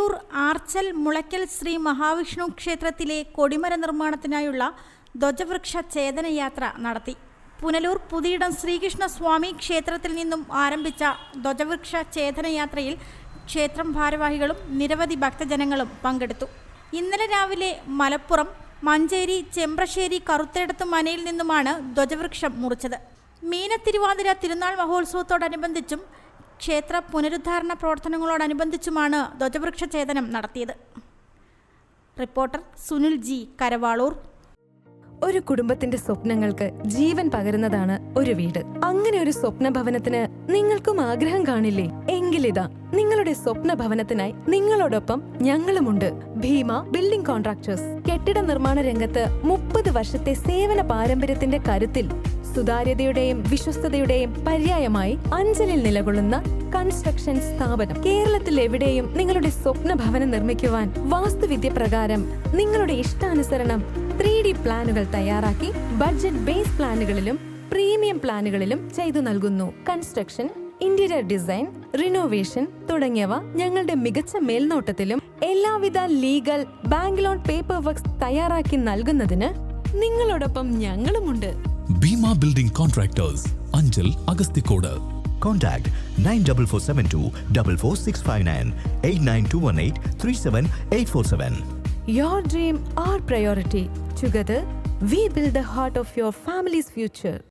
പുനലൂർ ആർച്ചൽ മുളയ്ക്കൽ ശ്രീ മഹാവിഷ്ണു ക്ഷേത്രത്തിലെ കൊടിമര നിർമ്മാണത്തിനായുള്ള ധ്വജവൃക്ഷ ഛേദനയാത്ര നടത്തി. പുനലൂർ പുതിയിടം ശ്രീകൃഷ്ണ സ്വാമി ക്ഷേത്രത്തിൽ നിന്നും ആരംഭിച്ച ധ്വജവൃക്ഷ ഛേദനയാത്രയിൽ ക്ഷേത്രം ഭാരവാഹികളും നിരവധി ഭക്തജനങ്ങളും പങ്കെടുത്തു. ഇന്നലെ രാവിലെ മലപ്പുറം മഞ്ചേരി ചെമ്പ്രശ്ശേരി കറുത്തേടത്ത് മനയിൽ നിന്നുമാണ് ധ്വജവൃക്ഷം മുറിച്ചത്. മീനത്തിരുവാതിര തിരുനാൾ മഹോത്സവത്തോടനുബന്ധിച്ചും ക്ഷേത്ര പുനരുദ്ധാരണ പ്രവർത്തനങ്ങളോടനുബന്ധിച്ചുമാണ് ധ്വജവൃക്ഷ ഛേദനം നടത്തിയത്. റിപ്പോർട്ടർ സുനിൽ ജി, കരവാളൂർ. ഒരു കുടുംബത്തിന്റെ സ്വപ്നങ്ങൾക്ക് ജീവൻ പകരുന്നതാണ് ഒരു വീട്. അങ്ങനെ ഒരു സ്വപ്ന ഭവനത്തിന് നിങ്ങൾക്കും ആഗ്രഹം കാണില്ലേ? എങ്കിലിതാ നിങ്ങളുടെ സ്വപ്ന ഭവനത്തിനായി നിങ്ങളോടൊപ്പം ഞങ്ങളുമുണ്ട്. Bheema building contractors. കെട്ടിട നിർമ്മാണ രംഗത്ത് 30 വർഷത്തെ സേവന പാരമ്പര്യത്തിന്റെ കരുത്തിൽ സുതാര്യതയുടെയും വിശ്വസ്തയുടെയും പര്യായമായി അഞ്ചലിൽ നിലകൊള്ളുന്ന കൺസ്ട്രക്ഷൻ സ്ഥാപനം. കേരളത്തിൽ എവിടെയും നിങ്ങളുടെ സ്വപ്ന ഭവനം നിർമ്മിക്കുവാൻ വാസ്തുവിദ്യ പ്രകാരം നിങ്ങളുടെ ഇഷ്ടാനുസരണം 3D പ്ലാനുകൾ തയ്യാറാക്കി ബഡ്ജറ്റ് ബേസ് പ്ലാനുകളിലും പ്രീമിയം പ്ലാനുകളിലും ചെയ്തു നൽകുന്നു. കൺസ്ട്രക്ഷൻ, ഇന്റീരിയർ ഡിസൈൻ, റിനോവേഷൻ തുടങ്ങിയവ ഞങ്ങളുടെ മികച്ച മേൽനോട്ടത്തിലും എല്ലാവിധ legal bank loan paper works തയ്യാറാക്കി നൽകുന്നതിന് നിങ്ങളോടൊപ്പം ഞങ്ങളുമുണ്ട്. Bheema building contractors, Anchal, Agasthikode. Contact 94472 44659 89218 37847. Your dream, our priority. Together, we build the heart of your family's future.